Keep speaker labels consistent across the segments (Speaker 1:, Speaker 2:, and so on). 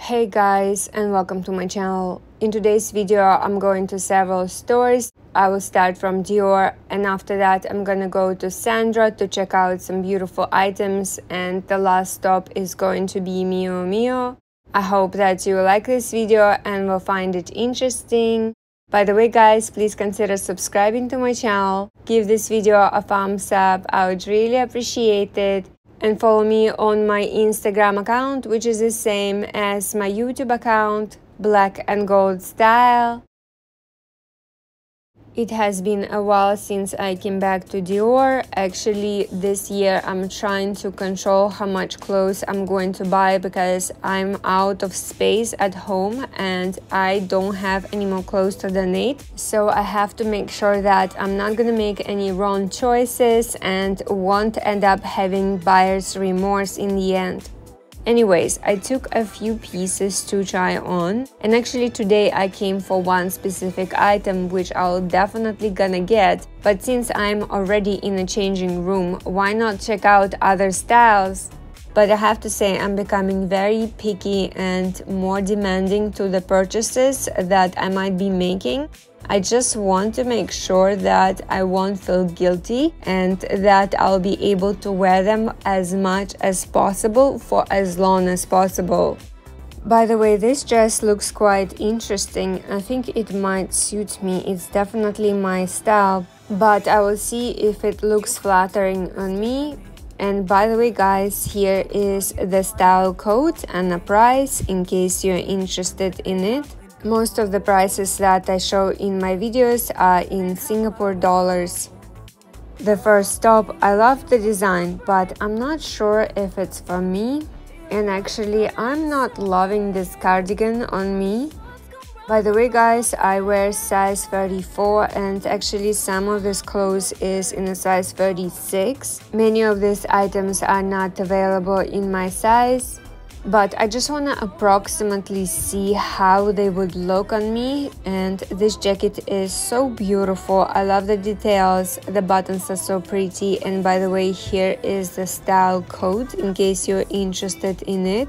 Speaker 1: Hey guys, and welcome to my channel. In today's video I'm going to several stores. I will start from Dior, and after that I'm gonna go to Sandro to check out some beautiful items, and the last stop is going to be Miu Miu. I hope that you like this video and will find it interesting. By the way guys, please consider subscribing to my channel, give this video a thumbs up, I would really appreciate it. And follow me on my Instagram account, which is the same as my YouTube account, Black and Gold Style. It has been a while since I came back to Dior. Actually, this year I'm trying to control how much clothes I'm going to buy because I'm out of space at home and I don't have any more clothes to donate. So I have to make sure that I'm not gonna make any wrong choices and won't end up having buyer's remorse in the end. Anyways, I took a few pieces to try on, and actually today I came for one specific item which I'll definitely gonna get, but since I'm already in a changing room, why not check out other styles? But I have to say I'm becoming very picky and more demanding to the purchases that I might be making. I just want to make sure that I won't feel guilty and that I'll be able to wear them as much as possible for as long as possible. By the way, this dress looks quite interesting. I think it might suit me. It's definitely my style, but I will see if it looks flattering on me. And by the way guys, here is the style code and the price in case you're interested in it. Most of the prices that I show in my videos are in Singapore dollars. The first stop, I love the design, but I'm not sure if it's for me. And actually, I'm not loving this cardigan on me. By the way guys, I wear size 34 and actually some of this clothes is in a size 36. Many of these items are not available in my size, but I just want to approximately see how they would look on me. And this jacket is so beautiful. I love the details, the buttons are so pretty, and by the way, here is the style code in case you're interested in it.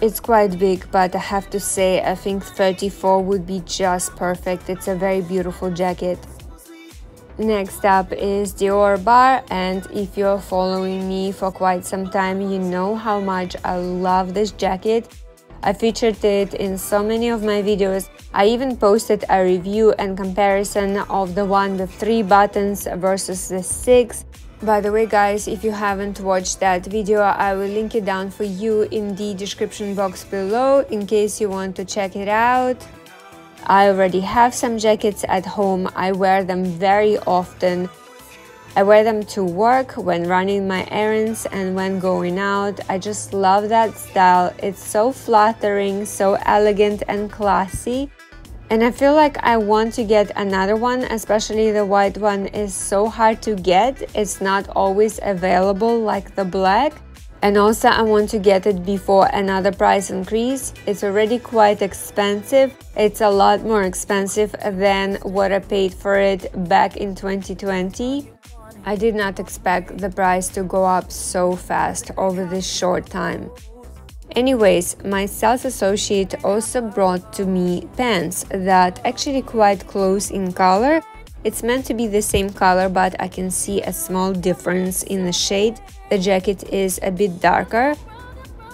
Speaker 1: It's quite big, but I have to say I think 34 would be just perfect. It's a very beautiful jacket. Next up is Dior bar, and if you're following me for quite some time, you know how much I love this jacket. I featured it in so many of my videos. I even posted a review and comparison of the one with 3 buttons versus the 6. By the way guys, if you haven't watched that video, I will link it down for you in the description box below in case you want to check it out. I already have some jackets at home. I wear them very often. I wear them to work, when running my errands, and when going out. I just love that style. It's so flattering, so elegant and classy. And I feel like I want to get another one, especially the white one is so hard to get. It's not always available like the black. And also I want to get it before another price increase. It's already quite expensive. It's a lot more expensive than what I paid for it back in 2020. I did not expect the price to go up so fast over this short time. Anyways, my sales associate also brought to me pants that actually quite close in color. It's meant to be the same color, but I can see a small difference in the shade. The jacket is a bit darker.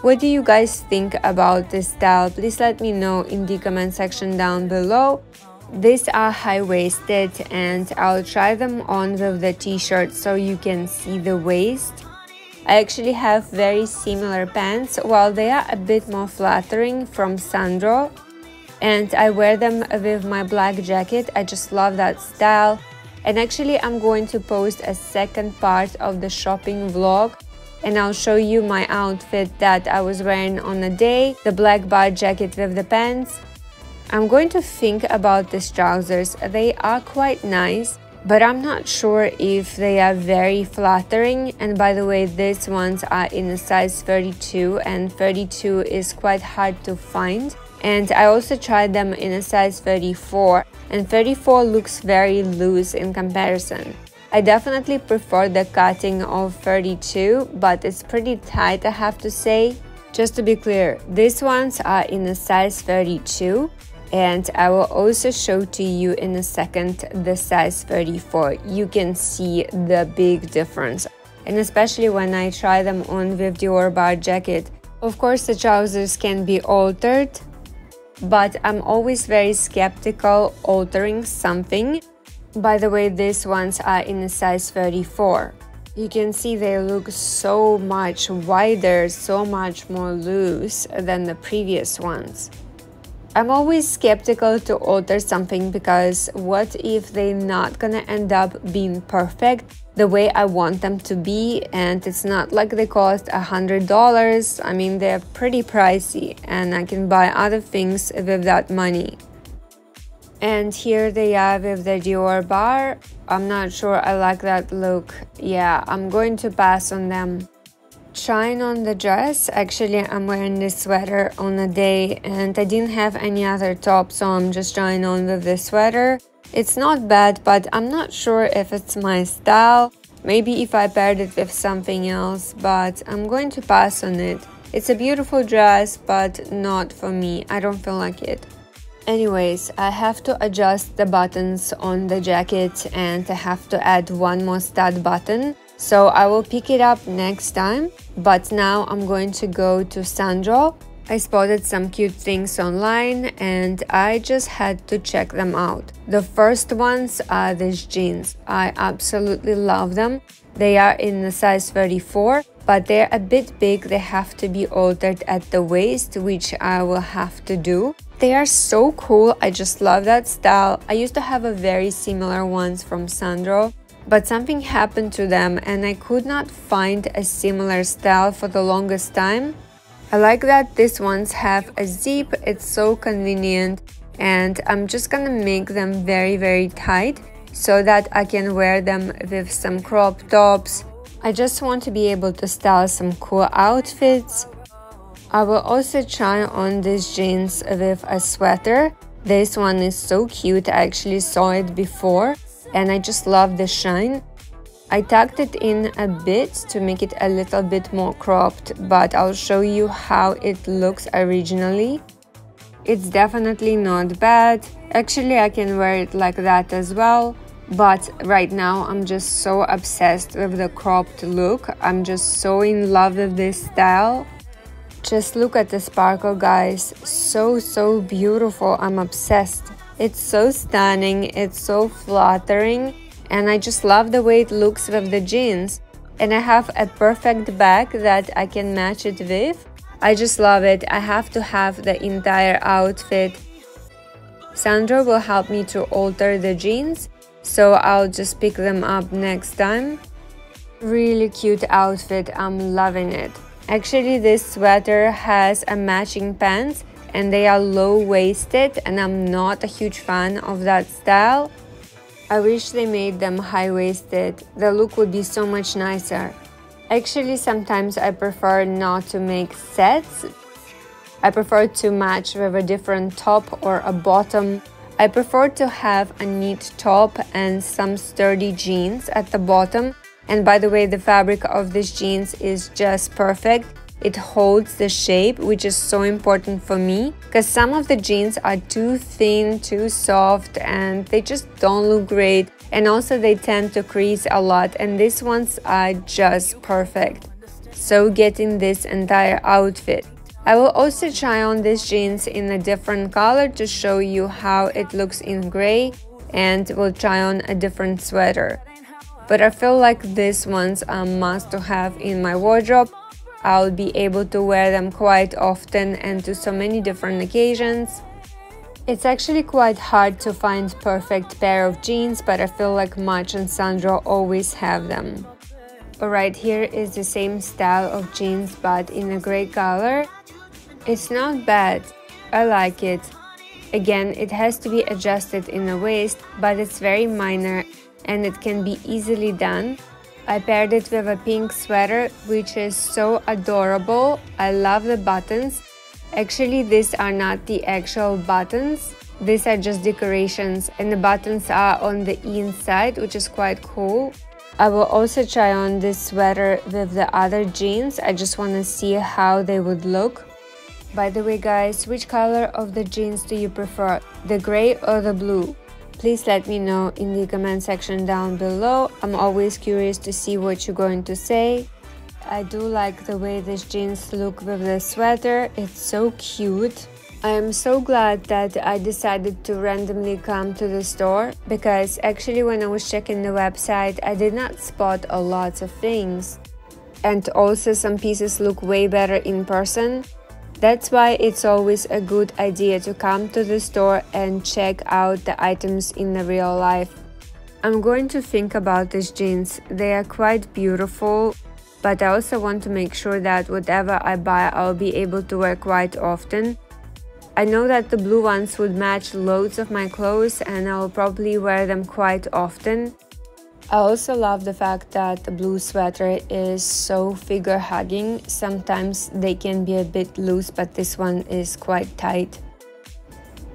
Speaker 1: What do you guys think about this style? Please let me know in the comment section down below. These are high-waisted and I'll try them on with the t-shirt so you can see the waist. I actually have very similar pants, while they are a bit more flattering from Sandro. And I wear them with my black jacket. I just love that style. And actually I'm going to post a second part of the shopping vlog and I'll show you my outfit that I was wearing on a day, the black bar jacket with the pants. I'm going to think about these trousers. They are quite nice, but I'm not sure if they are very flattering. And by the way, these ones are in a size 32 and 32 is quite hard to find. And I also tried them in a size 34, and 34 looks very loose in comparison. I definitely prefer the cutting of 32, but it's pretty tight, I have to say. Just to be clear, these ones are in a size 32, and I will also show to you in a second the size 34. You can see the big difference, and especially when I try them on with Dior bar jacket. Of course, the trousers can be altered, but I'm always very skeptical altering something. By the way, these ones are in a size 34. You can see they look so much wider, so much more loose than the previous ones. I'm always skeptical to alter something because what if they're not gonna end up being perfect the way I want them to be, and it's not like they cost $100. I mean, they're pretty pricey and I can buy other things with that money. And here they are with the Dior bar. I'm not sure I like that look. Yeah, I'm going to pass on them. Trying on the dress, actually I'm wearing this sweater on a day and I didn't have any other top, so I'm just trying on with this sweater. It's not bad, but I'm not sure if it's my style. Maybe if I paired it with something else, but I'm going to pass on it. It's a beautiful dress, but not for me. I don't feel like it. Anyways, I have to adjust the buttons on the jacket and I have to add one more stud button. So I will pick it up next time, but now I'm going to go to Sandro. I spotted some cute things online and I just had to check them out. The first ones are these jeans. I absolutely love them. They are in the size 34, but they're a bit big. They have to be altered at the waist, which I will have to do. They are so cool. I just love that style. I used to have a very similar ones from Sandro, but something happened to them and I could not find a similar style for the longest time. I like that these ones have a zip. It's so convenient, and I'm just gonna make them very tight so that I can wear them with some crop tops. I just want to be able to style some cool outfits. I will also try on these jeans with a sweater. This one is so cute. I actually saw it before and I just love the shine. I tucked it in a bit to make it a little bit more cropped, but I'll show you how it looks originally. It's definitely not bad. Actually, I can wear it like that as well, but right now I'm just so obsessed with the cropped look. I'm just so in love with this style. Just look at the sparkle, guys. So beautiful. I'm obsessed. It's so stunning. It's so flattering. And I just love the way it looks with the jeans. And I have a perfect bag that I can match it with. I just love it. I have to have the entire outfit. Sandro will help me to alter the jeans, so I'll just pick them up next time. Really cute outfit. I'm loving it. Actually, this sweater has a matching pants and they are low-waisted, and I'm not a huge fan of that style. I wish they made them high-waisted. The look would be so much nicer. Actually, sometimes I prefer not to make sets. I prefer to match with a different top or a bottom. I prefer to have a neat top and some sturdy jeans at the bottom. And by the way, the fabric of these jeans is just perfect. It holds the shape, which is so important for me, because some of the jeans are too thin, too soft, and they just don't look great. And also they tend to crease a lot, and these ones are just perfect. So getting this entire outfit. I will also try on these jeans in a different color to show you how it looks in gray, and we'll try on a different sweater. But I feel like these ones are must to have in my wardrobe. I'll be able to wear them quite often and to so many different occasions. It's actually quite hard to find perfect pair of jeans, but I feel like Much and Sandro always have them. Alright, here is the same style of jeans but in a gray color. It's not bad. I like it. Again, it has to be adjusted in the waist, but it's very minor and it can be easily done. I paired it with a pink sweater, which is so adorable. I love the buttons. Actually, these are not the actual buttons. These are just decorations, and the buttons are on the inside, which is quite cool. I will also try on this sweater with the other jeans. I just want to see how they would look. By the way guys, which color of the jeans do you prefer, the gray or the blue? Please let me know in the comment section down below. I'm always curious to see what you're going to say. I do like the way these jeans look with the sweater. It's so cute. I am so glad that I decided to randomly come to the store, because actually when I was checking the website I did not spot a lot of things, and also some pieces look way better in person. That's why it's always a good idea to come to the store and check out the items in the real life. I'm going to think about these jeans. They are quite beautiful, but I also want to make sure that whatever I buy I'll be able to wear quite often. I know that the blue ones would match loads of my clothes and I'll probably wear them quite often. I also love the fact that the blue sweater is so figure hugging. Sometimes they can be a bit loose, but this one is quite tight.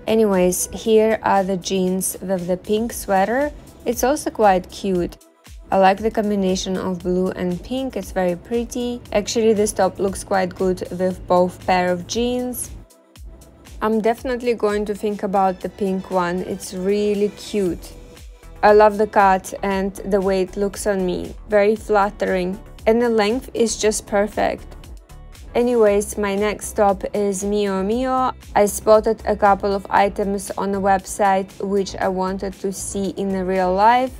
Speaker 1: Anyways, here are the jeans with the pink sweater. It's also quite cute. I like the combination of blue and pink, it's very pretty. Actually, this top looks quite good with both pair of jeans. I'm definitely going to think about the pink one, it's really cute. I love the cut and the way it looks on me, very flattering, and the length is just perfect. Anyways, my next stop is Miu Miu. I spotted a couple of items on the website which I wanted to see in the real life.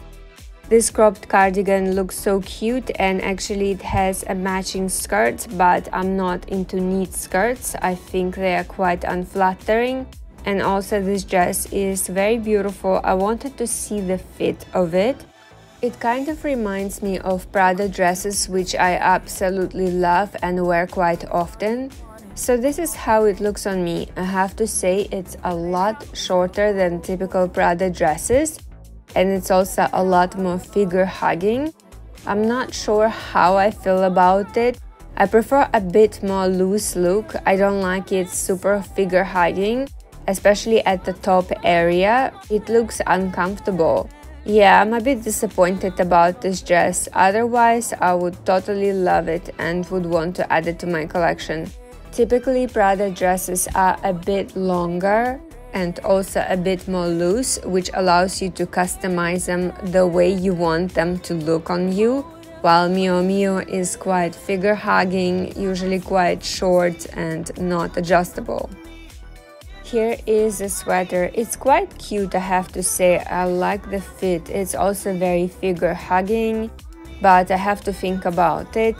Speaker 1: This cropped cardigan looks so cute, and actually it has a matching skirt, but I'm not into neat skirts. I think they are quite unflattering. And also this dress is very beautiful. I wanted to see the fit of it. It kind of reminds me of Prada dresses, which I absolutely love and wear quite often. So this is how it looks on me. I have to say it's a lot shorter than typical Prada dresses. And it's also a lot more figure hugging. I'm not sure how I feel about it. I prefer a bit more loose look. I don't like it super figure hugging, especially at the top area. It looks uncomfortable. Yeah, I'm a bit disappointed about this dress. Otherwise, I would totally love it and would want to add it to my collection. Typically, Prada dresses are a bit longer and also a bit more loose, which allows you to customize them the way you want them to look on you, while Miu Miu is quite figure hugging, usually quite short and not adjustable. Here is a sweater. It's quite cute, I have to say. I like the fit. It's also very figure hugging, but I have to think about it.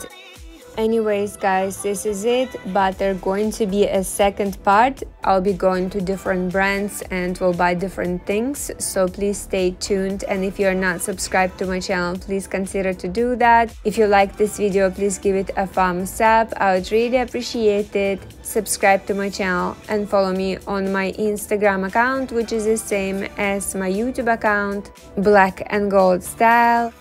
Speaker 1: Anyways guys, this is it, but there's going to be a second part. I'll be going to different brands and will buy different things, so please stay tuned. And if you're not subscribed to my channel, please consider to do that. If you like this video, please give it a thumbs up, I would really appreciate it. Subscribe to my channel and follow me on my Instagram account, which is the same as my YouTube account, Black and Gold Style.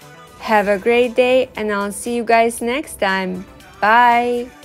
Speaker 1: Have a great day and I'll see you guys next time. Bye!